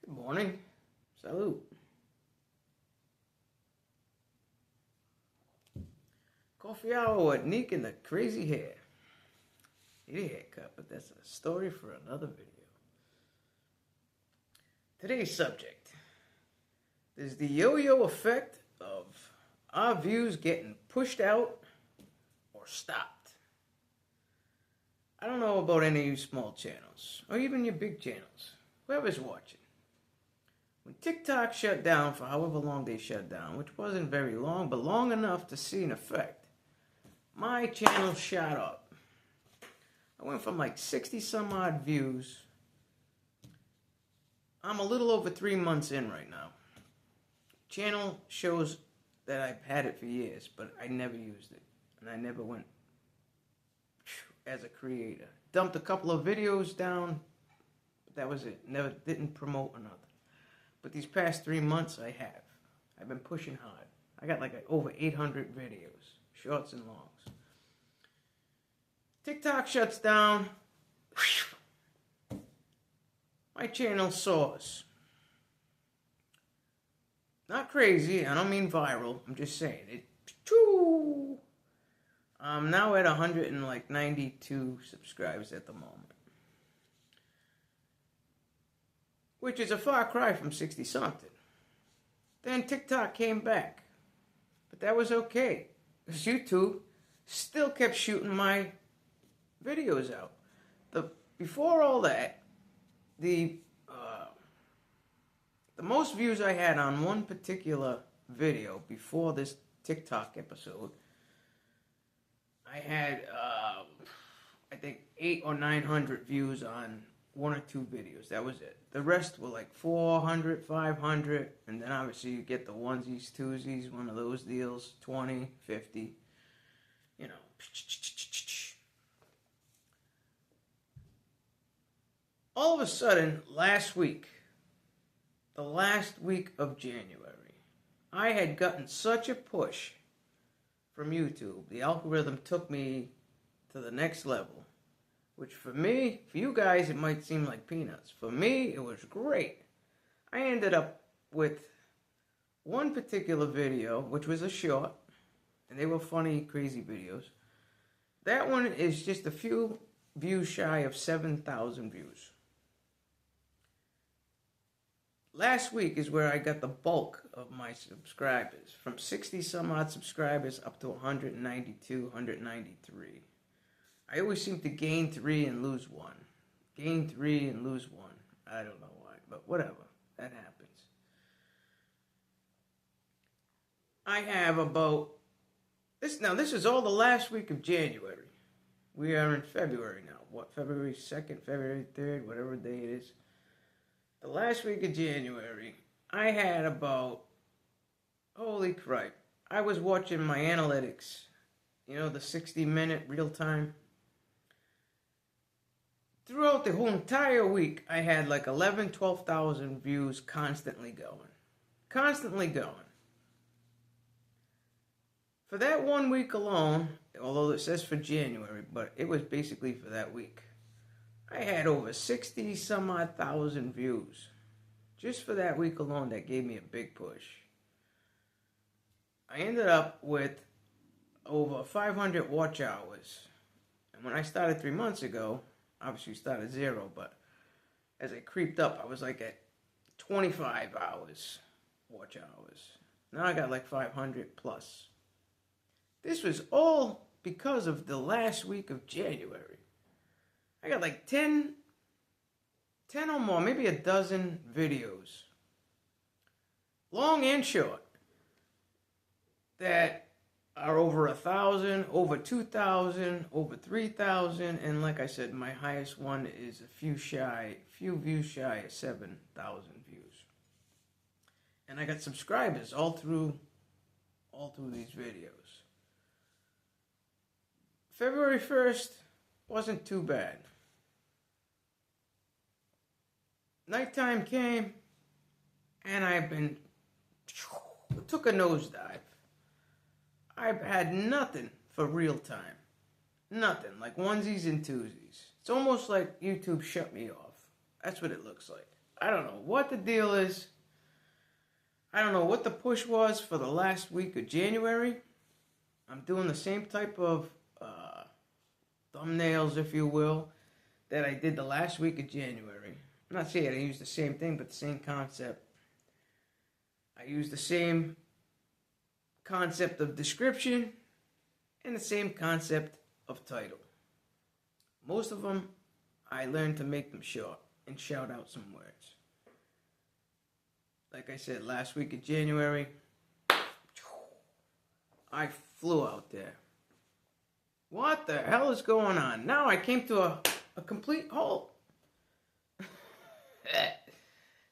Good morning. Salute. Coffee hour with Neek and the crazy hair. Need a haircut, but that's a story for another video. Today's subject is the yo-yo effect of our views getting pushed out or stopped. I don't know about any of you small channels, or even your big channels, whoever's watching. When TikTok shut down for however long they shut down, which wasn't very long, but long enough to see an effect, my channel shot up. I went from like 60 some odd views. I'm a little over 3 months in right now. Channel shows that I've had it for years, but I never used it. And I never went as a creator. Dumped a couple of videos down, but that was it. Didn't promote another. But these past 3 months I have. I've been pushing hard. I got like over 800 videos, shorts and longs. TikTok shuts down. My channel soars. Not crazy, I don't mean viral, I'm just saying it. I'm now at 192 subscribers at the moment. Which is a far cry from 60 something. Then TikTok came back. But that was okay. Because YouTube still kept shooting my videos out. Before all that, the most views I had on one particular video before this TikTok episode, I had I think 800 or 900 views on one or two videos. That was it. The rest were like 400, 500, and then obviously you get the onesies, twosies, one of those deals, 20, 50, you know. All of a sudden, the last week of January, I had gotten such a push from YouTube. The algorithm took me to the next level. Which for me, for you guys, it might seem like peanuts. For me, it was great. I ended up with one particular video, which was a short, and they were funny, crazy videos. That one is just a few views shy of 7,000 views. Last week is where I got the bulk of my subscribers. From 60 some odd subscribers up to 192, 193. I always seem to gain 3 and lose 1. Gain 3 and lose 1. I don't know why, but whatever. That happens. I have about... This is all the last week of January. We are in February now. What, February 2nd, February 3rd, whatever day it is. The last week of January, I had about... Holy crap. I was watching my analytics. You know, the 60-minute real-time. Throughout the whole entire week, I had like 11,000, 12,000 views constantly going. Constantly going. For that 1 week alone, although it says for January, but it was basically for that week, I had over 60 some odd thousand views. Just for that week alone, that gave me a big push. I ended up with over 500 watch hours. And when I started 3 months ago, obviously started at 0, but as I creeped up, I was like at 25 hours, watch hours. Now I got like 500 plus. This was all because of the last week of January. I got like 10 or more, maybe a dozen videos, long and short, that are over 1,000, over 2,000, over 3,000, and like I said, my highest one is a few views shy of 7,000 views. And I got subscribers all through these videos. February 1st wasn't too bad. Nighttime came, and took a nosedive. I've had nothing for real time. Nothing. Like onesies and twosies. It's almost like YouTube shut me off. That's what it looks like. I don't know what the deal is. I don't know what the push was for the last week of January. I'm doing the same type of thumbnails, if you will, that I did the last week of January. I'm not saying I used the same thing, but the same concept. I used the same concept of description and the same concept of title. Most of them, I learned to make them short and shout out some words. Like I said, last week of January, I flew out there. What the hell is going on? Now I came to a complete halt.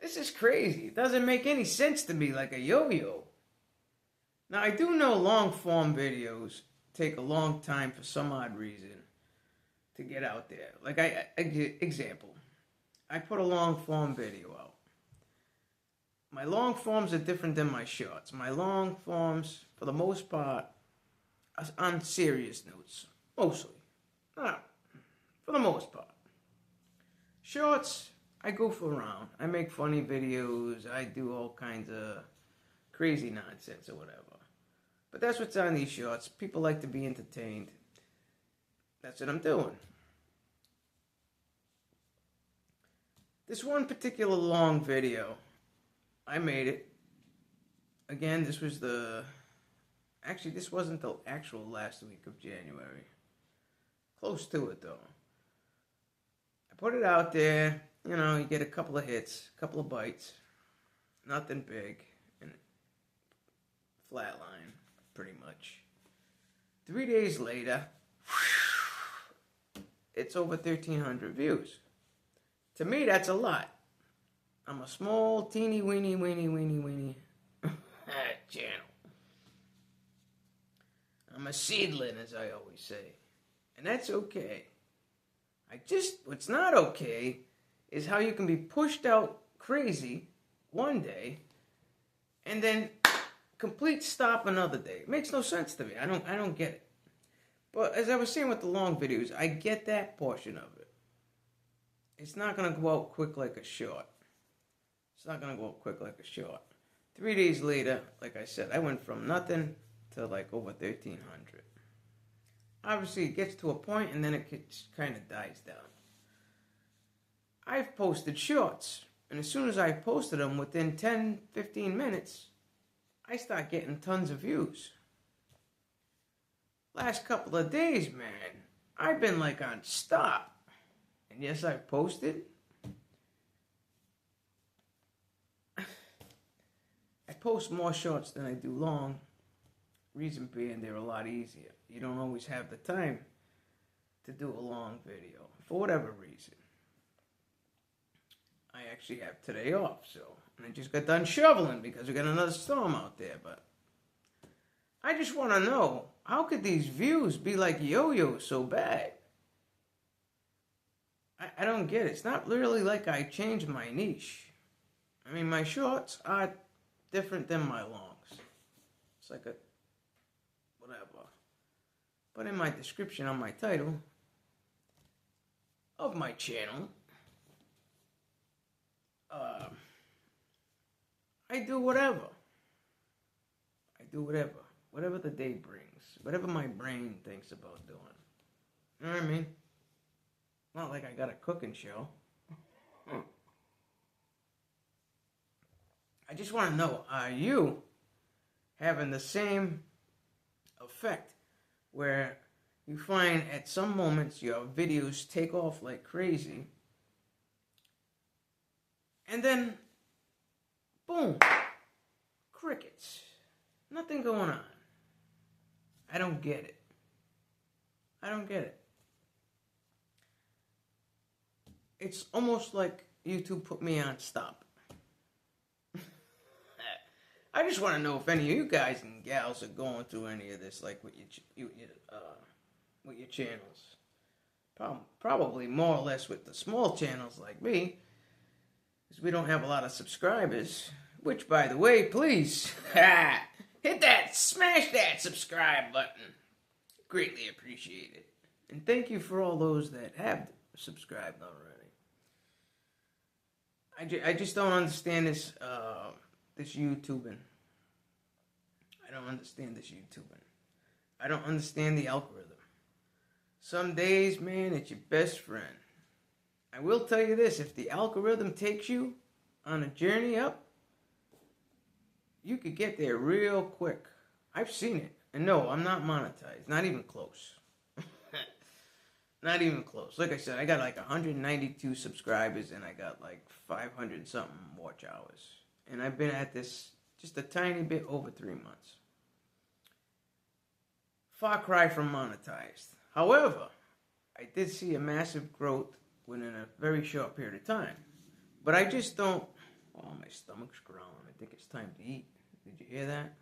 This is crazy. It doesn't make any sense to me, like a yo-yo. Now, I do know long-form videos take a long time for some odd reason to get out there. Like, example, I put a long-form video out. My long forms are different than my shorts. My long forms, for the most part, are on serious notes. Mostly. For the most part. Shorts, I goof around. I make funny videos. I do all kinds of crazy nonsense or whatever. But that's what's on these shorts. People like to be entertained. That's what I'm doing. This one particular long video, I made it. Again, this was actually, this wasn't the actual last week of January. Close to it, though. I put it out there. You know, you get a couple of hits, a couple of bites. Nothing big. And flatline, pretty much. 3 days later, it's over 1,300 views. To me, that's a lot. I'm a small, teeny, weeny channel. I'm a seedling, as I always say. And that's okay. What's not okay is how you can be pushed out crazy one day and then complete stop another day. It makes no sense to me. I don't get it. But as I was saying with the long videos, I get that portion of it. It's not going to go out quick like a short. It's not going to go out quick like a short. 3 days later, like I said, I went from nothing to like over 1,300. Obviously, it gets to a point and then it kind of dies down. I've posted shorts, and as soon as I posted them, within 10, 15 minutes, I start getting tons of views. Last couple of days, man, I've been like on stop. And yes, I've posted. I post more shorts than I do long. Reason being, they're a lot easier. You don't always have the time to do a long video, for whatever reason. I actually have today off, and I just got done shoveling because we got another storm out there, but I just want to know, how could these views be like yo-yo so bad? I don't get it. It's not really like I changed my niche. I mean, my shorts are different than my longs. It's like whatever. But in my description on my title of my channel, I do whatever. Whatever the day brings. Whatever my brain thinks about doing. You know what I mean? Not like I got a cooking show. I just want to know, are you having the same effect where you find at some moments your videos take off like crazy and then, boom, crickets. Nothing going on. I don't get it. It's almost like YouTube put me on stop. I just want to know if any of you guys and gals are going through any of this, like with your channels. Probably more or less with the small channels like me, because we don't have a lot of subscribers. Which, by the way, please hit that, smash that subscribe button. Greatly appreciate it. And thank you for all those that have subscribed already. I just don't understand this this YouTubing. I don't understand this YouTubing. I don't understand the algorithm. Some days, man, it's your best friend. I will tell you this, if the algorithm takes you on a journey up, you could get there real quick. I've seen it. And no, I'm not monetized. Not even close. Not even close. Like I said, I got like 192 subscribers and I got like 500 something watch hours. And I've been at this just a tiny bit over 3 months. Far cry from monetized. However, I did see a massive growth within a very short period of time. But I just don't... Oh, my stomach's growling. I think it's time to eat. Did you hear that?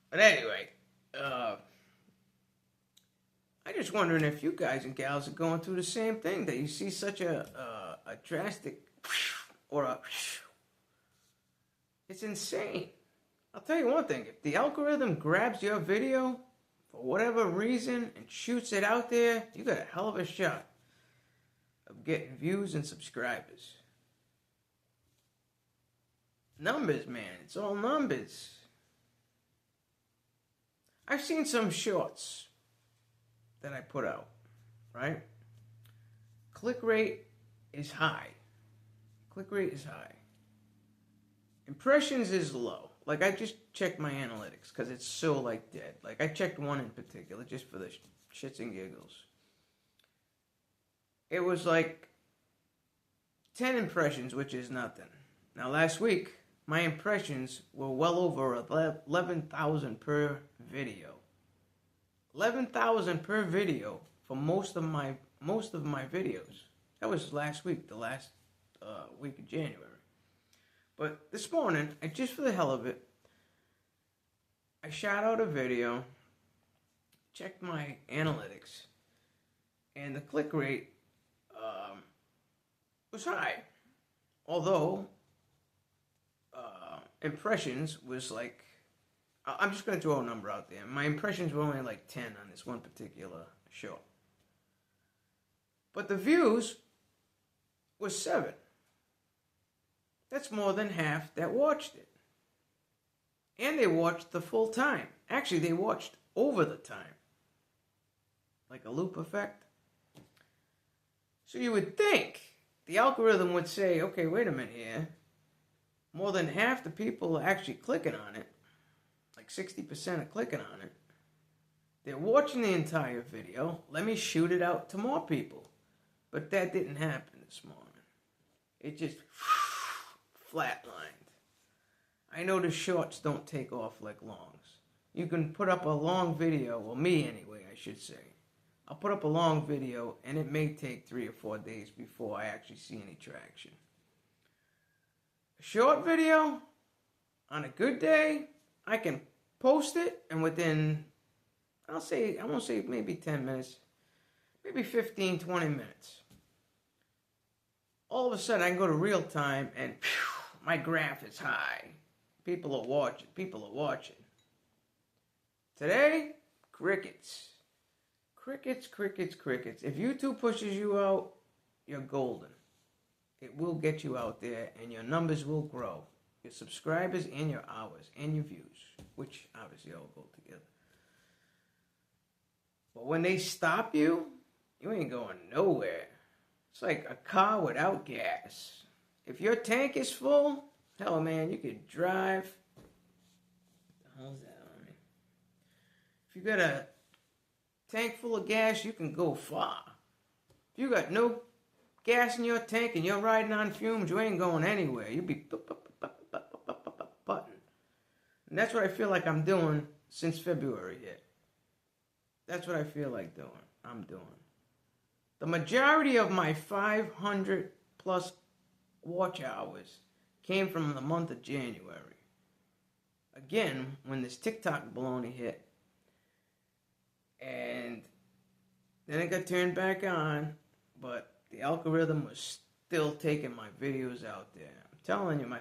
But anyway, I just wondering if you guys and gals are going through the same thing, that you see such a drastic or a... It's insane. I'll tell you one thing. If the algorithm grabs your video for whatever reason and shoots it out there, you got a hell of a shot of getting views and subscribers. Numbers, man. It's all numbers. I've seen some shorts that I put out, right? Click rate is high. Click rate is high. Impressions is low. Like, I just checked my analytics because it's so, like, dead. Like, I checked one in particular just for the shits and giggles. It was, like, 10 impressions, which is nothing. Now, last week, my impressions were well over 11,000 per video. 11,000 per video for most of my videos. That was last week, the last week of January. But this morning, just for the hell of it, I shot out a video, checked my analytics, and the click rate was high. Although, impressions was like, I'm just going to throw a number out there. My impressions were only like 10 on this one particular show. But the views was 7. That's more than half that watched it. And they watched the full time. Actually, they watched over the time. Like a loop effect. So you would think the algorithm would say, okay, wait a minute here. More than half the people are actually clicking on it. Like 60% are clicking on it. They're watching the entire video. Let me shoot it out to more people. But that didn't happen this morning. It just flatlined. I know the shorts don't take off like longs. You can put up a long video, well, me anyway, I should say. I'll put up a long video and it may take 3 or 4 days before I actually see any traction. A short video, on a good day, I can post it and within, I won't say maybe 10 minutes, maybe 15, 20 minutes. All of a sudden I can go to real time and my graph is high. People are watching. Today, crickets. Crickets. If YouTube pushes you out, you're golden. It will get you out there and your numbers will grow. Your subscribers and your hours and your views, which obviously all go together. But when they stop you, you ain't going nowhere. It's like a car without gas. If your tank is full, hell man, you could drive. What the hell is that on me? If you got a tank full of gas, you can go far. If you got no gas in your tank and you're riding on fumes, you ain't going anywhere. You'll be button. And that's what I feel like I'm doing since February hit. That's what I feel like I'm doing. The majority of my 500 plus watch hours came from the month of January. Again, when this TikTok baloney hit. And then it got turned back on, but the algorithm was still taking my videos out there. I'm telling you,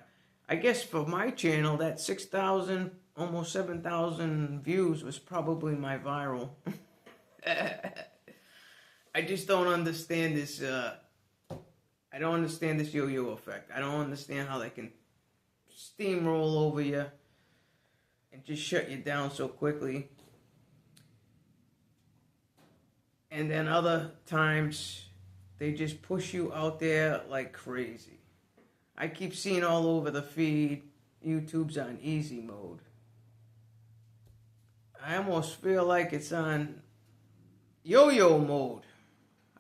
I guess for my channel, that 6,000, almost 7,000 views was probably my viral. I just don't understand this I don't understand this yo-yo effect. I don't understand how they can steamroll over you and just shut you down so quickly. And then other times, they just push you out there like crazy. I keep seeing all over the feed, YouTube's on easy mode. I almost feel like it's on yo-yo mode.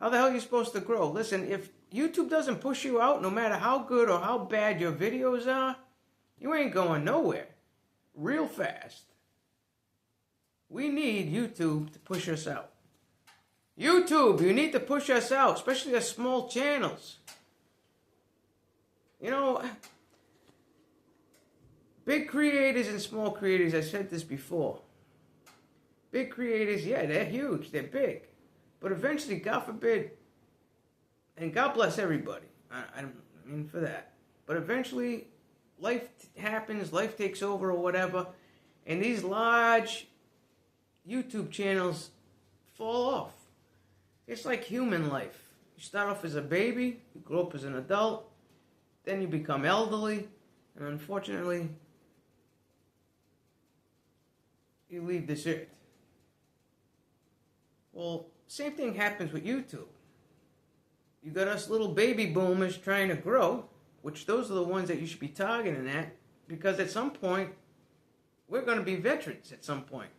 How the hell are you supposed to grow? Listen, if YouTube doesn't push you out, no matter how good or how bad your videos are, you ain't going nowhere. Real fast. We need YouTube to push us out. YouTube, you need to push us out, especially the small channels. You know, big creators and small creators, I said this before. Big creators, yeah, they're huge, they're big. But eventually, God forbid, and God bless everybody, I mean for that. But eventually, life happens, life takes over or whatever, and these large YouTube channels fall off. It's like human life. You start off as a baby, you grow up as an adult, then you become elderly, and unfortunately, you leave this earth. Well, same thing happens with YouTube. You got us little baby boomers trying to grow, which those are the ones that you should be targeting at, because at some point, we're going to be veterans at some point.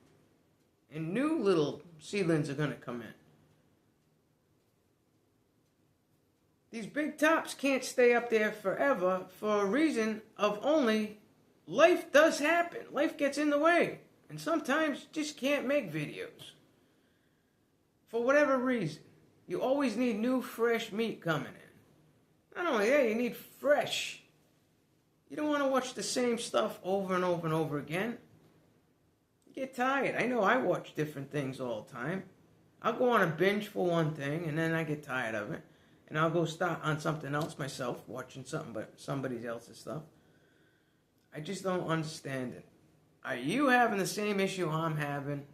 And new little seedlings are going to come in. These big tops can't stay up there forever for a reason of only life does happen. Life gets in the way. And sometimes you just can't make videos. For whatever reason. You always need new, fresh meat coming in. Not only that, you need fresh. You don't want to watch the same stuff over and over and over again. You get tired. I know I watch different things all the time. I'll go on a binge for one thing, and then I get tired of it. And I'll go start on something else myself, watching something but somebody else's stuff. I just don't understand it. Are you having the same issue I'm having?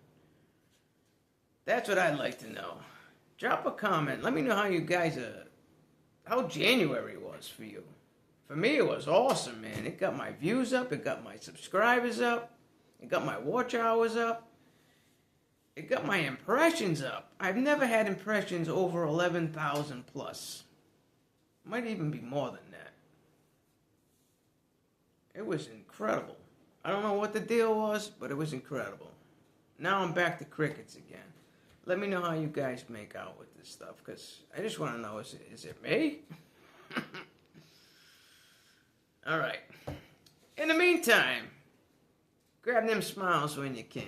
That's what I'd like to know. Drop a comment. Let me know how you guys how January was for you. For me, it was awesome, man. It got my views up. It got my subscribers up. It got my watch hours up. It got my impressions up. I've never had impressions over 11,000 plus. Might even be more than that. It was incredible. I don't know what the deal was, but it was incredible. Now I'm back to crickets again. Let me know how you guys make out with this stuff, because I just want to know, is it me? All right. In the meantime, grab them smiles when you can.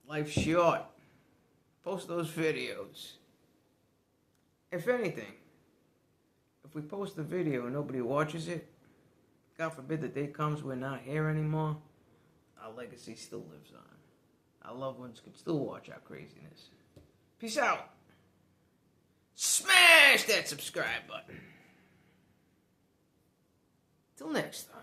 Life's short. Post those videos. If anything, if we post a video and nobody watches it, God forbid the day comes we're not here anymore, our legacy still lives on. Our loved ones can still watch our craziness. Peace out. Smash that subscribe button. Till next time.